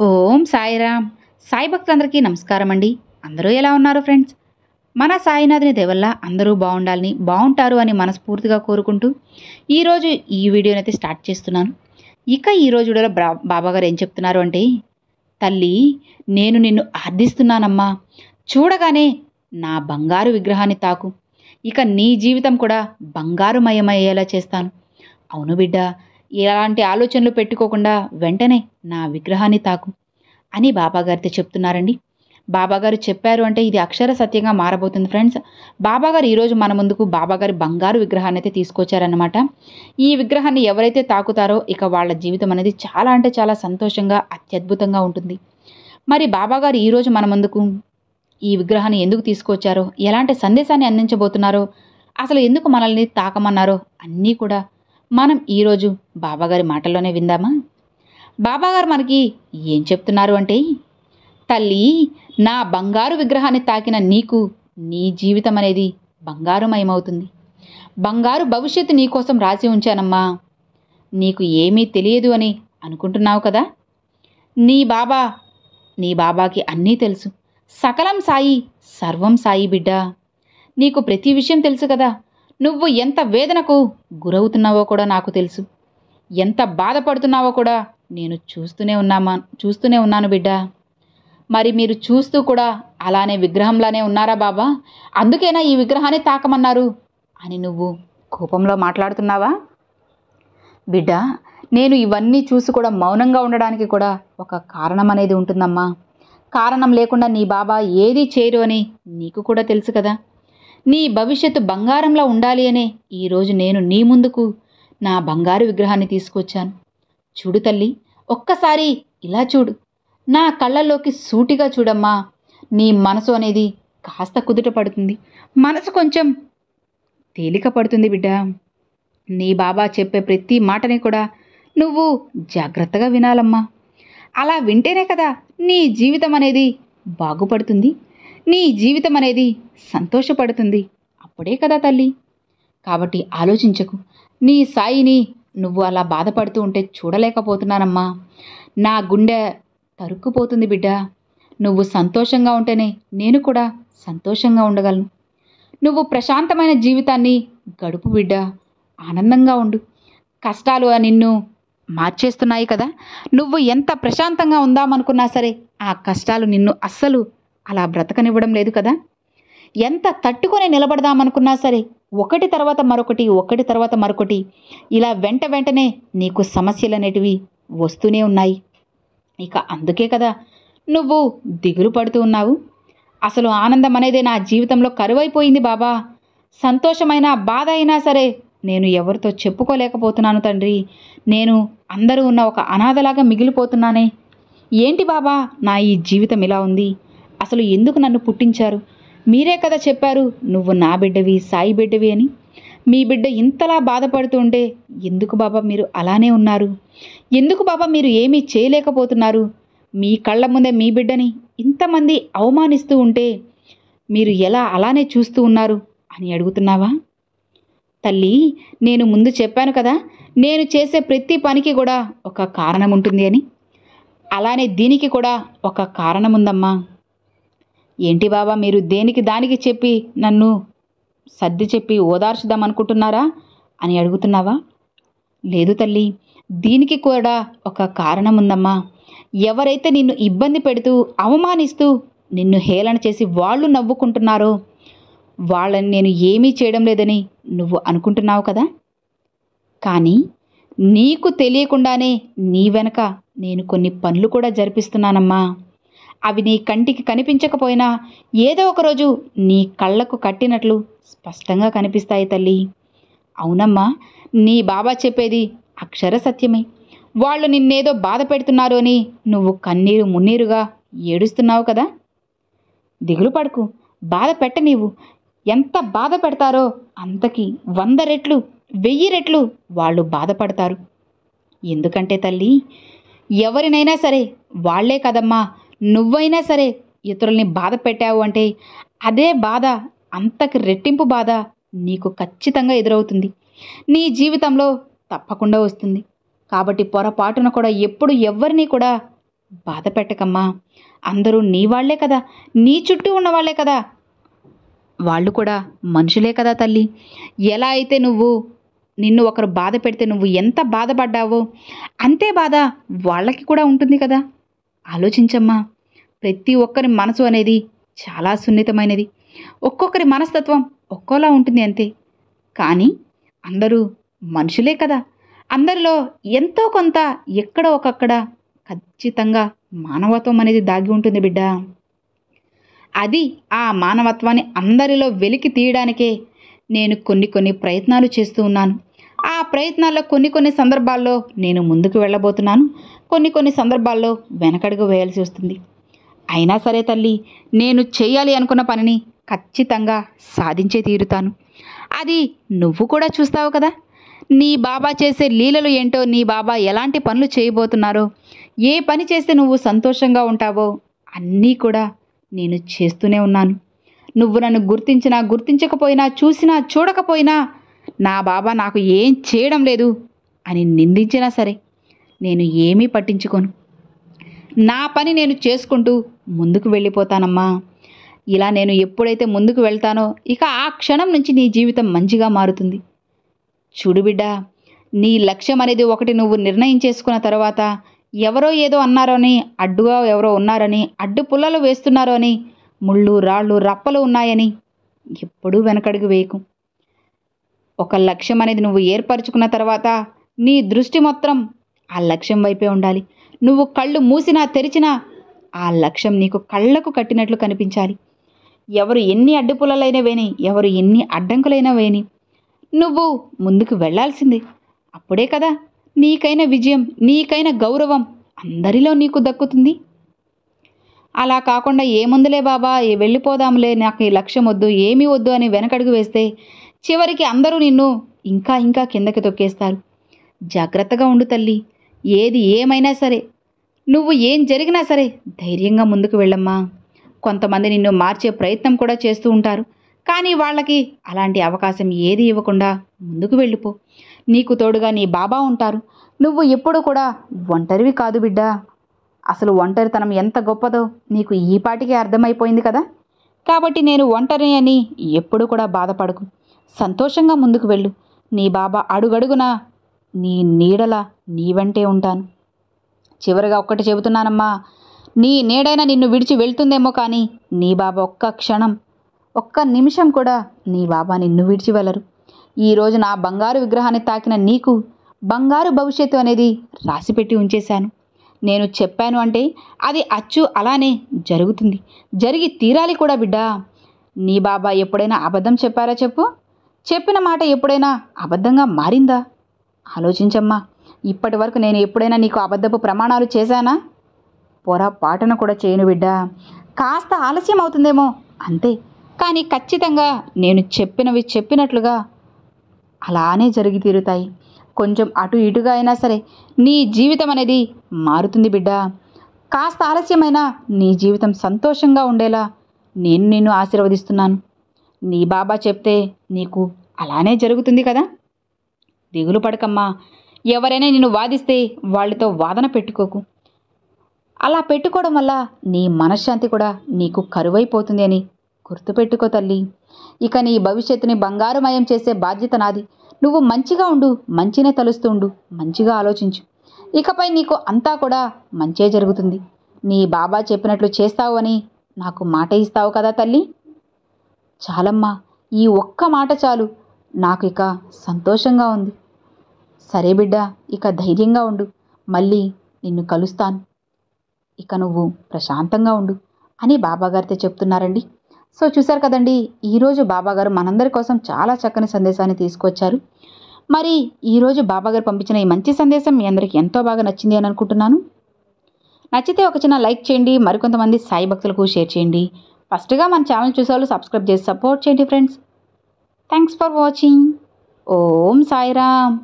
ఓం సాయిరామ్. సాయి భక్తులందరికీ నమస్కారం అండి. అందరూ ఎలా ఉన్నారు ఫ్రెండ్స్? మన సాయినాథుని దయవల్ల అందరూ బాగుండాలని, బాగుంటారు అని మనస్ఫూర్తిగా కోరుకుంటూ ఈరోజు ఈ వీడియోనైతే స్టార్ట్ చేస్తున్నాను. ఇక ఈరోజు వీడియోలో బాబాగారు ఏం చెప్తున్నారు అంటే, తల్లి నేను నిన్ను ఆర్థిస్తున్నానమ్మా, చూడగానే నా బంగారు విగ్రహాన్ని తాకు, ఇక నీ జీవితం కూడా బంగారుమయమయ్యేలా చేస్తాను. అవును బిడ్డ, ఎలాంటి ఆలోచనలు పెట్టుకోకుండా వెంటనే నా విగ్రహాన్ని తాకు అని బాబాగారితో చెప్తున్నారండి. బాబాగారు చెప్పారు అంటే ఇది అక్షర సత్యంగా మారబోతుంది ఫ్రెండ్స్. బాబాగారు ఈరోజు మన ముందుకు బాబాగారి బంగారు విగ్రహాన్ని అయితే తీసుకొచ్చారన్నమాట. ఈ విగ్రహాన్ని ఎవరైతే తాకుతారో ఇక వాళ్ళ జీవితం అనేది చాలా అంటే చాలా సంతోషంగా అత్యద్భుతంగా ఉంటుంది. మరి బాబాగారు ఈరోజు మన ముందుకు ఈ విగ్రహాన్ని ఎందుకు తీసుకొచ్చారో, ఎలాంటి సందేశాన్ని అందించబోతున్నారో, అసలు ఎందుకు మనల్ని తాకమన్నారో అన్నీ కూడా మనం ఈరోజు బాబాగారి మాటల్లోనే విందామా? బాబాగారు మనకి ఏం చెప్తున్నారు అంటే, తల్లి నా బంగారు విగ్రహాన్ని తాకిన నీకు నీ జీవితం అనేది బంగారుమయమవుతుంది. బంగారు భవిష్యత్తు నీకోసం రాసి ఉంచానమ్మా. నీకు ఏమీ తెలియదు అని అనుకుంటున్నావు కదా? నీ బాబాకి అన్నీ తెలుసు. సకలం సాయి, సర్వం సాయి బిడ్డ. నీకు ప్రతి విషయం తెలుసు కదా. నువ్వు ఎంత వేదనకు గురవుతున్నావో కూడా నాకు తెలుసు. ఎంత బాధపడుతున్నావో కూడా నేను చూస్తూనే ఉన్నాను బిడ్డ. మరి మీరు చూస్తూ కూడా అలానే విగ్రహంలానే ఉన్నారా బాబా? అందుకేనా ఈ విగ్రహాన్ని తాకమన్నారు అని నువ్వు కోపంలో మాట్లాడుతున్నావా? బిడ్డ, నేను ఇవన్నీ చూసి కూడా మౌనంగా ఉండడానికి కూడా ఒక కారణం అనేది ఉంటుందమ్మా. కారణం లేకుండా నీ బాబా ఏది చేయరు అని నీకు కూడా తెలుసు కదా. నీ భవిష్యత్తు బంగారంలా ఉండాలి అనే ఈరోజు నేను నీ ముందుకు నా బంగారు విగ్రహాన్ని తీసుకొచ్చాను. చూడు తల్లి, ఒక్కసారి ఇలా చూడు. నా కళ్ళల్లోకి సూటిగా చూడమ్మా. నీ మనసు అనేది కాస్త కుదుట పడుతుంది. మనసు కొంచెం తేలిక పడుతుంది బిడ్డ. నీ బాబా చెప్పే ప్రతి మాటని కూడా నువ్వు జాగ్రత్తగా వినాలమ్మా. అలా వింటేనే కదా నీ జీవితం అనేది బాగుపడుతుంది. నీ జీవితం అనేది సంతోషపడుతుంది. అప్పుడే కదా తల్లి. కాబట్టి ఆలోచించకు. నీ సాయిని నువ్వు అలా బాధపడుతూ ఉంటే చూడలేకపోతున్నానమ్మా. నా గుండె తరుక్కుపోతుంది బిడ్డ. నువ్వు సంతోషంగా ఉంటేనే నేను కూడా సంతోషంగా ఉండగలను. నువ్వు ప్రశాంతమైన జీవితాన్ని గడుపు బిడ్డ. ఆనందంగా ఉండు. కష్టాలు నిన్ను మార్చేస్తున్నాయి కదా. నువ్వు ఎంత ప్రశాంతంగా ఉందామనుకున్నా సరే ఆ కష్టాలు నిన్ను అస్సలు అలా బ్రతకనివ్వడం లేదు కదా. ఎంత తట్టుకొని నిలబడదామనుకున్నా సరే ఒకటి తర్వాత మరొకటి ఇలా వెంటనే నీకు సమస్యలు అనేటివి వస్తూనే ఉన్నాయి. ఇక అందుకే కదా నువ్వు దిగులు పడుతూ ఉన్నావు. అసలు ఆనందం అనేది నా జీవితంలో కరువైపోయింది బాబా. సంతోషమైన బాధ అయినా సరే నేను ఎవరితో చెప్పుకోలేకపోతున్నాను తండ్రి. నేను అందరూ ఉన్న ఒక అనాథలాగా మిగిలిపోతున్నానే. ఏంటి బాబా నా ఈ జీవితం ఇలా ఉంది? అసలు ఎందుకు నన్ను పుట్టించారు? మీరే కదా చెప్పారు నువ్వు నా బిడ్డవి, సాయి బిడ్డవి అని. మీ బిడ్డ ఇంతలా బాధపడుతూ ఉంటే ఎందుకు బాబా మీరు అలానే ఉన్నారు? ఎందుకు బాబా మీరు ఏమీ చేయలేకపోతున్నారు? మీ కళ్ళ ముందే మీ బిడ్డని ఇంతమంది అవమానిస్తూ ఉంటే మీరు ఎలా అలానే చూస్తూ ఉన్నారు అని అడుగుతున్నావా? తల్లి, నేను ముందు చెప్పాను కదా, నేను చేసే ప్రతి పనికి కూడా ఒక కారణం ఉంటుంది అని. అలానే దీనికి కూడా ఒక కారణం ఉందమ్మా. ఏంటి బాబా మీరు దేనికి దానికి చెప్పి నన్ను సర్ది చెప్పి ఓదార్చుదాం అనుకుంటున్నారా అని అడుగుతున్నావా? లేదు తల్లి, దీనికి కూడా ఒక కారణం ఉందమ్మా. ఎవరైతే నిన్ను ఇబ్బంది పెడుతూ అవమానిస్తూ నిన్ను హేళన చేసి వాళ్ళు నవ్వుకుంటున్నారో వాళ్ళని నేను ఏమీ చేయడం లేదని నువ్వు అనుకుంటున్నావు కదా. కానీ నీకు తెలియకుండానే నీ వెనక నేను కొన్ని పనులు కూడా జరిపిస్తున్నానమ్మా. అవి నీ కంటికి కనిపించకపోయినా ఏదో ఒకరోజు నీ కళ్ళకు కట్టినట్లు స్పష్టంగా కనిపిస్తాయి తల్లి. అవునమ్మా, నీ బాబా చెప్పేది అక్షర సత్యమే. వాళ్ళు నిన్నేదో బాధ పెడుతున్నారు అని నువ్వు కన్నీరు మున్నీరుగా ఏడుస్తున్నావు కదా. దిగులు పడకు, బాధ పెట్ట. నీవు ఎంత బాధ పెడతారో అంతకి 100 రెట్లు 1000 రెట్లు వాళ్ళు బాధపడతారు. ఎందుకంటే తల్లి, ఎవరినైనా సరే వాళ్లే కదమ్మా, నువ్వైనా సరే ఇతరుల్ని బాధ పెట్టావు అంటే అదే బాధ అంతకి రెట్టింపు బాధ నీకు ఖచ్చితంగా ఎదురవుతుంది. నీ జీవితంలో తప్పకుండా వస్తుంది. కాబట్టి పొరపాటున కూడా ఎప్పుడు ఎవరిని కూడా బాధ పెట్టకమ్మా. అందరూ నీ వాళ్లే కదా, నీ చుట్టూ ఉన్నవాళ్లే కదా, వాళ్ళు కూడా మనుషులే కదా తల్లి. ఎలా అయితే నిన్ను ఒకరు బాధ పెడితే నువ్వు ఎంత బాధపడ్డావో అంతే బాధ వాళ్ళకి కూడా ఉంటుంది కదా. ఆలోచించమ్మా. ప్రతి ఒక్కరి మనసు అనేది చాలా సున్నితమైనది. ఒక్కొక్కరి మనస్తత్వం ఒక్కోలా ఉంటుంది అంతే. కానీ అందరూ మనుషులే కదా. అందరిలో ఎంతో కొంత ఎక్కడో ఒకక్కడ ఖచ్చితంగా మానవత్వం అనేది దాగి ఉంటుంది బిడ్డ. అది ఆ మానవత్వాన్ని అందరిలో వెలికి తీయడానికే నేను కొన్ని ప్రయత్నాలు చేస్తూ ఉన్నాను. ఆ ప్రయత్నాల్లో కొన్ని సందర్భాల్లో నేను ముందుకు వెళ్ళబోతున్నాను, కొన్ని సందర్భాల్లో వెనకడుగు వేయాల్సి వస్తుంది. అయినా సరే తల్లి, నేను చేయాలి అనుకున్న పనిని ఖచ్చితంగా సాధించే తీరుతాను. అది నువ్వు కూడా చూస్తావు కదా. నీ బాబా చేసే లీలలు ఏంటో, నీ బాబా ఎలాంటి పనులు చేయబోతున్నారో, ఏ పని చేస్తే నువ్వు సంతోషంగా ఉంటావో అన్నీ కూడా నేను చేస్తూనే ఉన్నాను. నువ్వు నన్ను గుర్తించినా గుర్తించకపోయినా, చూసినా చూడకపోయినా, నా బాబా నాకు ఏం చేయడం లేదు అని నిందించినా సరే నేను ఏమీ పట్టించుకోను. నా పని నేను చేసుకుంటూ ముందుకు వెళ్ళిపోతానమ్మా. ఇలా నేను ఎప్పుడైతే ముందుకు వెళ్తానో ఇక ఆ క్షణం నుంచి నీ జీవితం మంచిగా మారుతుంది. చూడు బిడ్డ, నీ లక్ష్యం అనేది ఒకటి నువ్వు నిర్ణయం చేసుకున్న తర్వాత ఎవరో ఏదో అన్నారని, అడ్డుగా ఎవరో ఉన్నారని, అడ్డు పుల్లలు వేస్తున్నారో అని, ముళ్ళు రాళ్ళు రప్పలు ఉన్నాయని ఎప్పుడూ వెనకడుగు వేయకు. ఒక లక్ష్యం అనేది నువ్వు ఏర్పరచుకున్న తర్వాత నీ దృష్టి మొత్తం ఆ లక్ష్యం వైపే ఉండాలి. నువ్వు కళ్ళు మూసినా తెరిచినా ఆ లక్ష్యం నీకు కళ్ళకు కట్టినట్లు కనిపించాలి. ఎవరు ఎన్ని అడ్డుపుల్లలైనా వేని, ఎవరు ఎన్ని అడ్డంకులైనా వేని, నువ్వు ముందుకు వెళ్ళాల్సిందే. అప్పుడే కదా నీకైన విజయం, నీకైన గౌరవం అందరిలో నీకు దక్కుతుంది. అలా కాకుండా ఏముందులే బాబా, వెళ్ళిపోదాంలే, నాకు ఈ లక్ష్యం వద్దు, ఏమీ వద్దు అని వెనకడుగు వేస్తే చివరికి అందరూ నిన్ను ఇంకా కిందకి తొక్కేస్తారు. జాగ్రత్తగా ఉండు తల్లి. ఏది ఏమైనా సరే, నువ్వు ఏం జరిగినా సరే ధైర్యంగా ముందుకు వెళ్ళమ్మా. కొంతమంది నిన్ను మార్చే ప్రయత్నం కూడా చేస్తూ ఉంటారు. కానీ వాళ్ళకి అలాంటి అవకాశం ఏది ఇవ్వకుండా ముందుకు వెళ్ళిపో. నీకు తోడుగా నీ బాబా ఉంటారు. నువ్వు ఎప్పుడు కూడా ఒంటరివి కాదు బిడ్డ. అసలు ఒంటరితనం ఎంత గొప్పదో నీకు ఈ పాటికి అర్థమైపోయింది కదా. కాబట్టి నేను ఒంటరి అని ఎప్పుడు కూడా బాధపడకు. సంతోషంగా ముందుకు వెళ్ళు. నీ బాబా అడుగడుగునా నీ నీడలా నీ వెంటే ఉంటాను. చివరిగా ఒక్కటి చెబుతున్నానమ్మా, నీ నీడైనా నిన్ను విడిచి వెళ్తుందేమో కానీ నీ బాబా ఒక్క క్షణం, ఒక్క నిమిషం కూడా నీ బాబా నిన్ను విడిచి వెళ్ళరు. ఈరోజు నా బంగారు విగ్రహాన్ని తాకిన నీకు బంగారు భవిష్యత్తు అనేది రాసిపెట్టి ఉంచేశాను. నేను చెప్పాను అంటే అది అచ్చు అలానే జరుగుతుంది, జరిగి తీరాలి కూడా బిడ్డ. నీ బాబా ఎప్పుడైనా అబద్ధం చెప్పారా చెప్పు? చెప్పిన మాట ఎప్పుడైనా అబద్ధంగా మారిందా? ఆలోచించమ్మా. ఇప్పటి వరకు నేను ఎప్పుడైనా నీకు అబద్ధపు ప్రమాణాలు చేశానా? పొరపాటున కూడా చేయను బిడ్డ. కాస్త ఆలస్యం అవుతుందేమో అంతే, కానీ ఖచ్చితంగా నేను చెప్పినవి చెప్పినట్లుగా అలానే జరిగి తీరుతాయి. కొంచెం అటు ఇటుగా అయినా సరే నీ జీవితం అనేది మారుతుంది బిడ్డ. కాస్త ఆలస్యమైనా నీ జీవితం సంతోషంగా ఉండేలా నేను నిన్ను ఆశీర్వదిస్తున్నాను. నీ బాబా చెప్తే నీకు అలానే జరుగుతుంది కదా. దిగులు పడకమ్మా. ఎవరైనా నిన్ను వాదిస్తే వాళ్ళతో వాదన పెట్టుకోకు. అలా పెట్టుకోవడం వల్ల నీ మనశ్శాంతి కూడా నీకు కరువైపోతుంది అని గుర్తుపెట్టుకో తల్లి. ఇక నీ భవిష్యత్తుని బంగారుమయం చేసే బాధ్యత నాది. నువ్వు మంచిగా ఉండు, మంచినే తలుస్తూ ఉండు, మంచిగా ఆలోచించు. ఇకపై నీకు అంతా కూడా మంచే జరుగుతుంది. నీ బాబా చెప్పినట్లు చేస్తావు అని నాకు మాట ఇస్తావు కదా తల్లి. చాలమ్మా, ఈ ఒక్క మాట చాలు. నాకు ఇక సంతోషంగా ఉంది. సరే బిడ్డ, ఇక ధైర్యంగా ఉండు. మళ్ళీ నిన్ను కలుస్తాను. ఇక నువ్వు ప్రశాంతంగా ఉండు అని బాబాగారితో చెప్తున్నారండి. సో చూశారు కదండి, ఈరోజు బాబాగారు మనందరి కోసం చాలా చక్కని సందేశాన్ని తీసుకొచ్చారు. మరి ఈరోజు బాబాగారు పంపించిన ఈ మంచి సందేశం మీ అందరికీ ఎంతో బాగా నచ్చింది అని అనుకుంటున్నాను. నచ్చితే ఒక చిన్న లైక్ చేయండి, మరికొంతమంది సాయి భక్తులకు షేర్ చేయండి. ఫస్ట్గా మన ఛానల్ చూసేవాళ్ళు సబ్స్క్రైబ్ చేసి సపోర్ట్ చేయండి friends. Thanks for watching. Om Sairam.